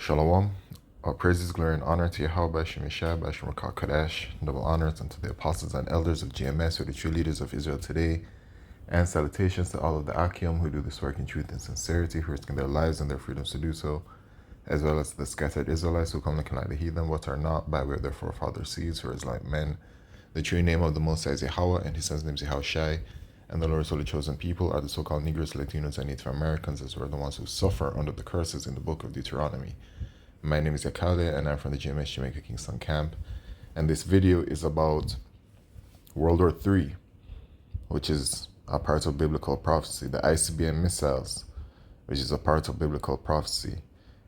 Shalom. All praises, glory, and honor to Yahweh, Shemeshah, Bashim Rakah Kadesh. Double honors unto the apostles and elders of GMS, who are the true leaders of Israel today. And salutations to all of the Akim who do this work in truth and sincerity, who risking their lives and their freedoms to do so, as well as the scattered Israelites who come looking like the heathen, but are not, by way of their forefathers' seeds, who is like men. The true name of the Most High is Yahweh, and his son's name is Yahushai. And the Lord's holy chosen people are the so-called Negroes, Latinos, and Native Americans, as well as the ones who suffer under the curses in the book of Deuteronomy. My name is Yakale, and I'm from the GMS Jamaica Kingston camp. And this video is about World War III, which is a part of biblical prophecy, the ICBM missiles, which is a part of biblical prophecy,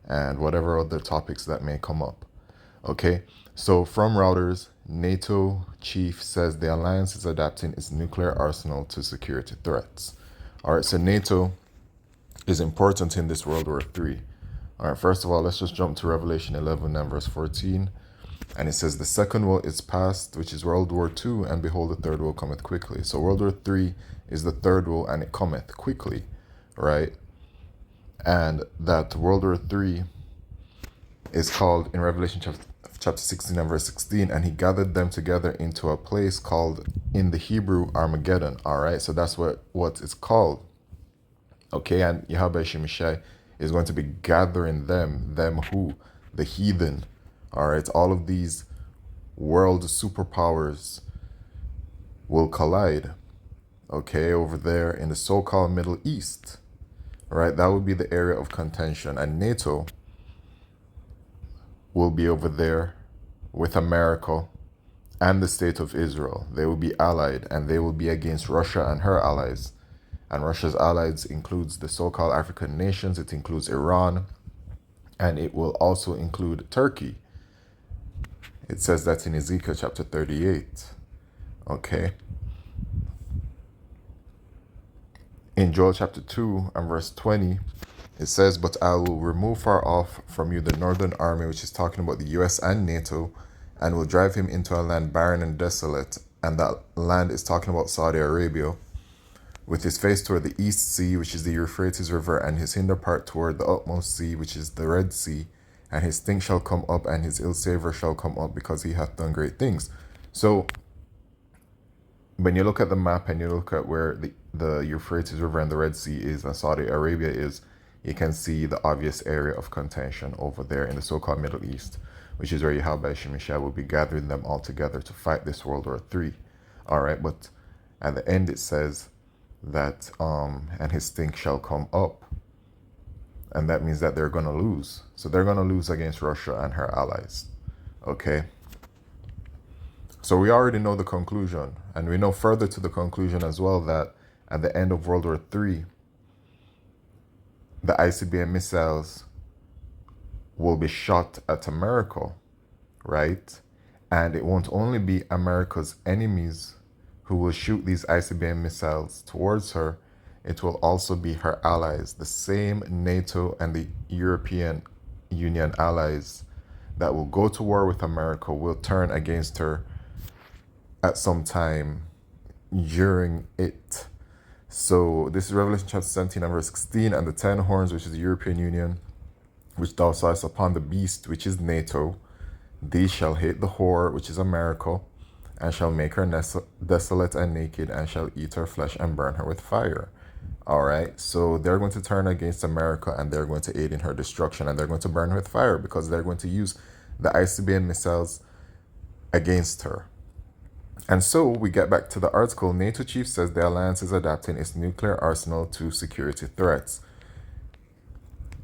and whatever other topics that may come up. Okay, so from Reuters, NATO chief says the alliance is adapting its nuclear arsenal to security threats. All right, so NATO is important in this World War III. All right, first of all, let's just jump to Revelation 11 and verse 14. And it says, the second woe is past, which is World War II, and behold, the third woe cometh quickly. So World War III is the third woe, and it cometh quickly, right? And that World War III is called, in Revelation chapter 16 and verse 16, and he gathered them together into a place called, in the Hebrew, Armageddon. All right, so that's what it's called. Okay, and Yahweh Shemeshai is going to be gathering them who? The heathen. All right, all of these world superpowers will collide, okay, over there in the so-called Middle East. All right, that would be the area of contention, and NATO will be over there with America and the state of Israel. They will be allied, and they will be against Russia and her allies. And Russia's allies includes the so-called African nations. It includes Iran, and it will also include Turkey. It says that in Ezekiel chapter 38. Okay. In Joel chapter 2 and verse 20, it says, but I will remove far off from you the northern army, which is talking about the US and NATO, and will drive him into a land barren and desolate. And that land is talking about Saudi Arabia, with his face toward the east sea, which is the Euphrates River, and his hinder part toward the utmost sea, which is the Red Sea. And his stink shall come up, and his ill savor shall come up, because he hath done great things. So, when you look at the map and you look at where the Euphrates River and the Red Sea is, and Saudi Arabia is, you can see the obvious area of contention over there in the so-called Middle East, which is where Yahweh Shemeshah will be gathering them all together to fight this World War III. All right, but at the end it says that and his stink shall come up, and that means that they're going to lose. So they're going to lose against Russia and her allies. Okay, so we already know the conclusion, and we know further to the conclusion as well, that at the end of World War III, the ICBM missiles will be shot at America, right? And it won't only be America's enemies who will shoot these ICBM missiles towards her, it will also be her allies, the same NATO and the European Union allies that will go to war with America will turn against her at some time during it. So this is Revelation chapter 17 and verse 16, and the 10 horns, which is the European Union, which thou sawest upon the beast, which is NATO, these shall hate the whore, which is America, and shall make her desolate and naked, and shall eat her flesh and burn her with fire. All right, so they're going to turn against America, and they're going to aid in her destruction, and they're going to burn her with fire, because they're going to use the ICBM missiles against her. And so we get back to the article. NATO chief says the alliance is adapting its nuclear arsenal to security threats.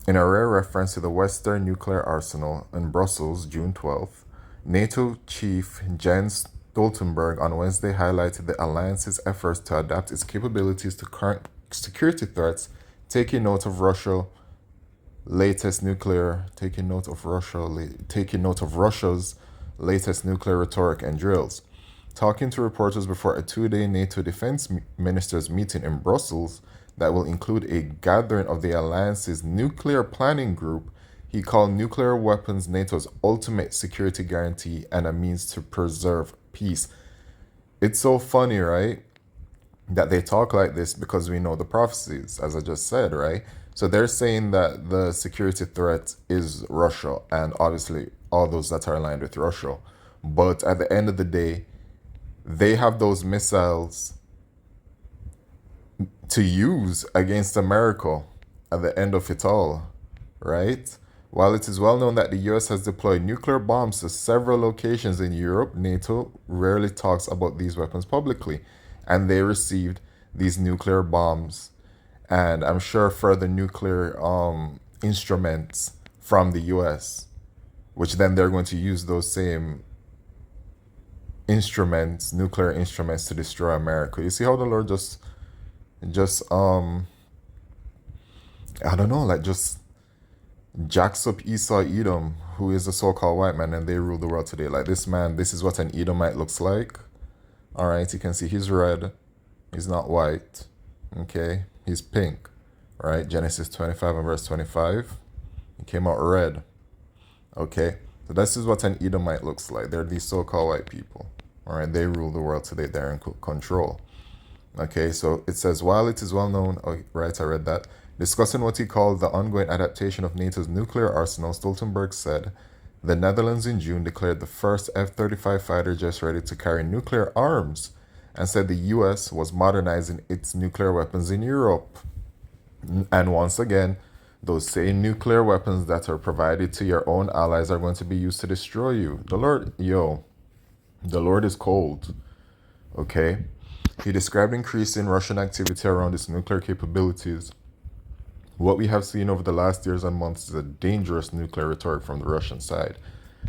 In a rare reference to the Western nuclear arsenal in Brussels, June 12th, NATO chief Jens Stoltenberg on Wednesday highlighted the alliance's efforts to adapt its capabilities to current security threats, taking note of Russia's latest nuclear rhetoric and drills. Talking to reporters before a two-day NATO defense ministers meeting in Brussels that will include a gathering of the alliance's nuclear planning group, he called nuclear weapons NATO's ultimate security guarantee and a means to preserve peace. It's so funny, right, that they talk like this, because we know the prophecies, as I just said, right? So they're saying that the security threat is Russia, and obviously all those that are aligned with Russia. But at the end of the day, they have those missiles to use against America at the end of it all, right? While it is well known that the US has deployed nuclear bombs to several locations in Europe, NATO rarely talks about these weapons publicly. And they received these nuclear bombs and I'm sure further nuclear instruments from the US, which then they're going to use those same instruments, nuclear instruments, to destroy America. You see how the Lord just I don't know, like just jacks up Esau Edom, who is a so-called white man, and they rule the world today. Like this man, this is what an Edomite looks like. All right, you can see he's red. He's not white. Okay, he's pink. Right, Genesis 25 and verse 25. He came out red. Okay, so this is what an Edomite looks like. They're these so-called white people. All right, they rule the world today. They're in control. Okay, so it says, while it is well known, oh, right, I read that, discussing what he called the ongoing adaptation of NATO's nuclear arsenal, Stoltenberg said, the Netherlands in June declared the first F-35 fighter jet ready to carry nuclear arms and said the US was modernizing its nuclear weapons in Europe. And once again, those same nuclear weapons that are provided to your own allies are going to be used to destroy you. The Lord is cold. Okay? He described increasing Russian activity around its nuclear capabilities. What we have seen over the last years and months is a dangerous nuclear rhetoric from the Russian side.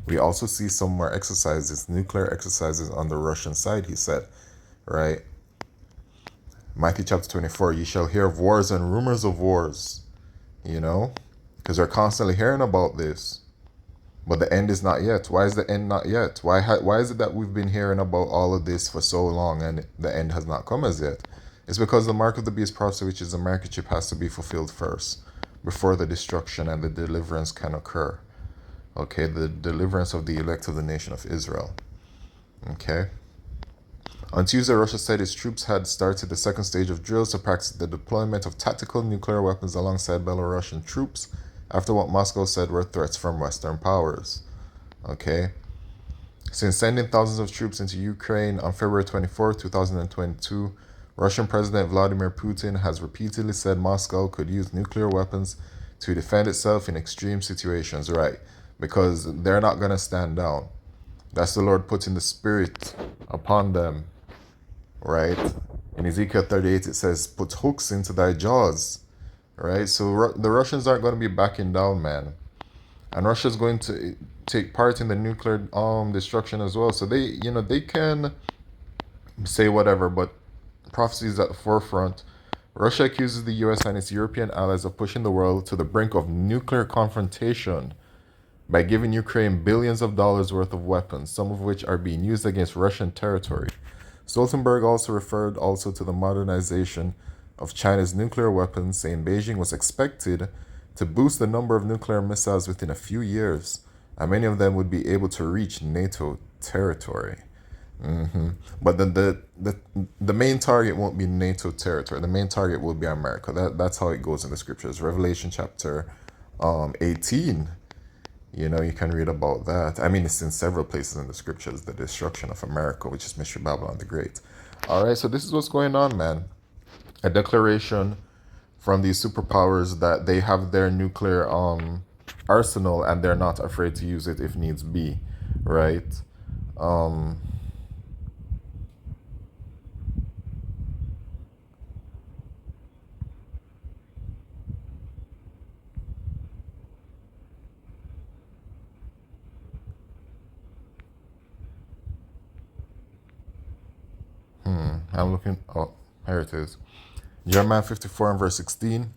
We also see some more exercises, nuclear exercises on the Russian side, he said, right? Matthew chapter 24, you shall hear of wars and rumors of wars, you know, because they're constantly hearing about this. But the end is not yet. Why is the end not yet? Why is it that we've been hearing about all of this for so long and the end has not come as yet? It's because the mark of the beast prophecy, which is the microchip, has to be fulfilled first before the destruction and the deliverance can occur. Okay, the deliverance of the elect of the nation of Israel. Okay. On Tuesday, Russia said its troops had started the second stage of drills to practice the deployment of tactical nuclear weapons alongside Belarusian troops after what Moscow said were threats from Western powers. Okay. Since sending thousands of troops into Ukraine on February 24, 2022, Russian President Vladimir Putin has repeatedly said Moscow could use nuclear weapons to defend itself in extreme situations, right? Because they're not going to stand down. That's the Lord putting the Spirit upon them, right? In Ezekiel 38, it says, put hooks into thy jaws, right? So the Russians aren't going to be backing down, man. And Russia's going to take part in the nuclear destruction as well. So they can say whatever, but prophecy is at the forefront. Russia accuses the US and its European allies of pushing the world to the brink of nuclear confrontation by giving Ukraine billions of dollars worth of weapons, some of which are being used against Russian territory. Stoltenberg also referred to the modernization of China's nuclear weapons, saying Beijing was expected to boost the number of nuclear missiles within a few years, and many of them would be able to reach NATO territory. But then the main target won't be NATO territory. The main target will be America. That's how it goes in the scriptures. Revelation chapter 18. You know, you can read about that. I mean, it's in several places in the scriptures, the destruction of America, which is Mystery Babylon the Great. All right, so this is what's going on, man. A declaration from these superpowers that they have their nuclear arsenal and they're not afraid to use it if needs be, right? I'm looking. Oh, here it is. Jeremiah 54 and verse 16.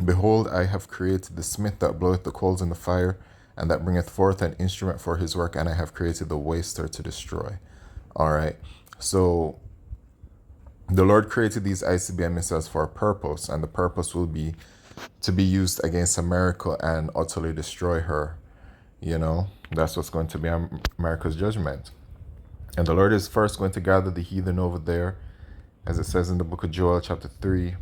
Behold, I have created the smith that bloweth the coals in the fire, and that bringeth forth an instrument for his work, and I have created the waster to destroy. All right. So the Lord created these ICBM missiles for a purpose, and the purpose will be to be used against America and utterly destroy her. You know, that's what's going to be America's judgment. And the Lord is first going to gather the heathen over there, as it says in the book of Joel, chapter 3.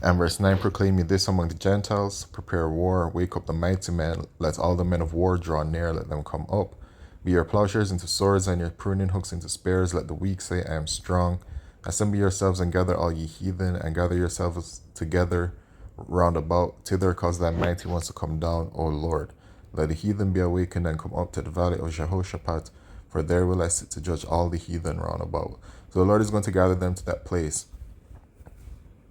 And verse 9, proclaim ye this among the Gentiles, prepare war, wake up the mighty men, let all the men of war draw near, let them come up. Be your plowshares into swords, and your pruning hooks into spears, let the weak say, I am strong. Assemble yourselves and gather all ye heathen, and gather yourselves together round about, thither cause thy mighty ones to come down, O Lord. Let the heathen be awakened and come up to the valley of Jehoshaphat, for there will I sit to judge all the heathen round about. So the Lord is going to gather them to that place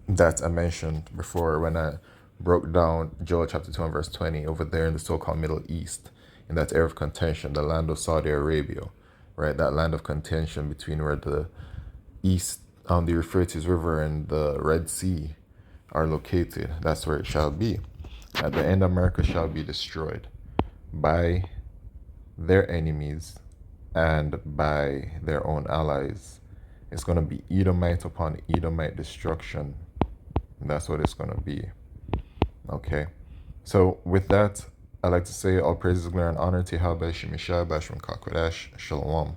that I mentioned before when I broke down Joel chapter 2 and verse 20 over there in the so-called Middle East, in that area of contention, the land of Saudi Arabia, right? That land of contention between where the East, the Euphrates River and the Red Sea are located. That's where it shall be. At the end, America shall be destroyed by their enemies and by their own allies. It's going to be Edomite upon Edomite destruction. That's what it's going to be. Okay. So with that, I'd like to say all praises, glory, and honor to Yahweh Shemishah Bashram Kakodash Shalom.